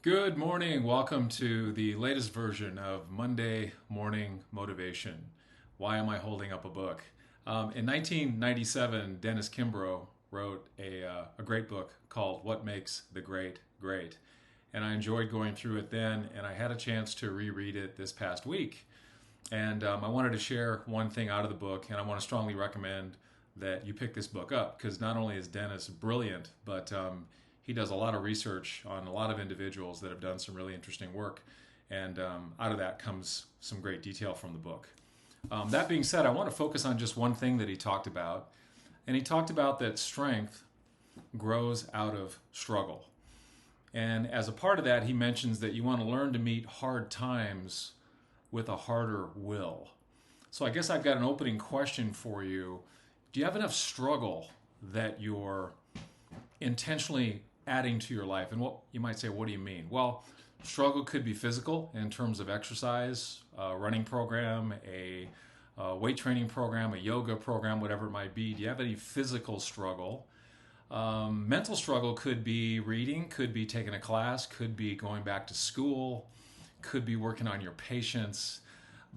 Good morning. Welcome to the latest version of Monday Morning Motivation. Why am I holding up a book? In 1997, Dennis Kimbro wrote a great book called What Makes the Great Great. And I enjoyed going through it then, and I had a chance to reread it this past week. And I wanted to share one thing out of the book, and I want to strongly recommend that you pick this book up because not only is Dennis brilliant, but he does a lot of research on a lot of individuals that have done some really interesting work. And out of that comes some great detail from the book. That being said, I want to focus on just one thing that he talked about. And he talked about that strength grows out of struggle. And as a part of that, he mentions that you want to learn to meet hard times with a harder will. So I guess I've got an opening question for you. Do you have enough struggle that you're intentionally adding to your life? And what you might say, what do you mean? Well, struggle could be physical in terms of exercise, a running program, a weight training program, a yoga program, whatever it might be. Do you have any physical struggle? Mental struggle could be reading, could be taking a class, could be going back to school, could be working on your patience.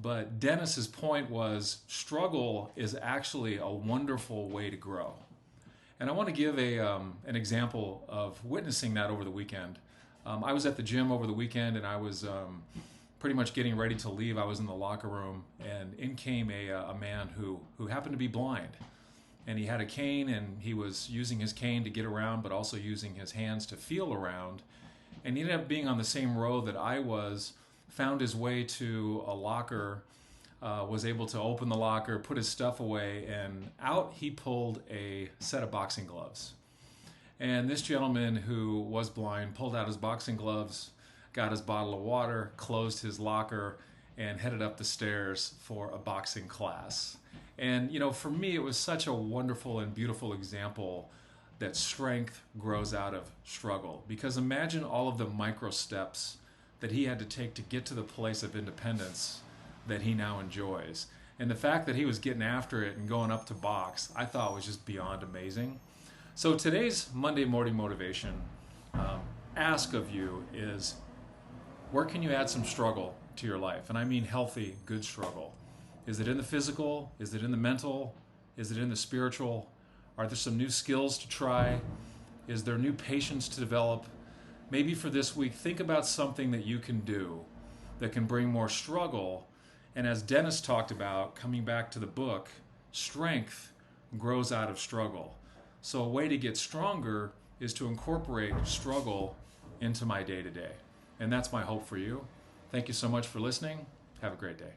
But Dennis's point was struggle is actually a wonderful way to grow. And I want to give an example of witnessing that over the weekend. I was at the gym over the weekend, and I was pretty much getting ready to leave. I was in the locker room, and in came a man who happened to be blind. And he had a cane, and he was using his cane to get around, but also using his hands to feel around. And he ended up being on the same row that I was, found his way to a locker, was able to open the locker, put his stuff away, and out he pulled a set of boxing gloves. And this gentleman who was blind pulled out his boxing gloves, got his bottle of water, closed his locker, and headed up the stairs for a boxing class. And, you know, for me, it was such a wonderful and beautiful example that strength grows out of struggle. Because imagine all of the micro steps that he had to take to get to the place of independence that he now enjoys. And the fact that he was getting after it and going up to box, I thought was just beyond amazing. So today's Monday morning motivation ask of you is, where can you add some struggle to your life? And I mean healthy, good struggle. Is it in the physical? Is it in the mental? Is it in the spiritual? Are there some new skills to try? Is there new patience to develop? Maybe for this week, think about something that you can do that can bring more struggle. And as Dennis talked about, coming back to the book, strength grows out of struggle. So a way to get stronger is to incorporate struggle into my day-to-day. And that's my hope for you. Thank you so much for listening. Have a great day.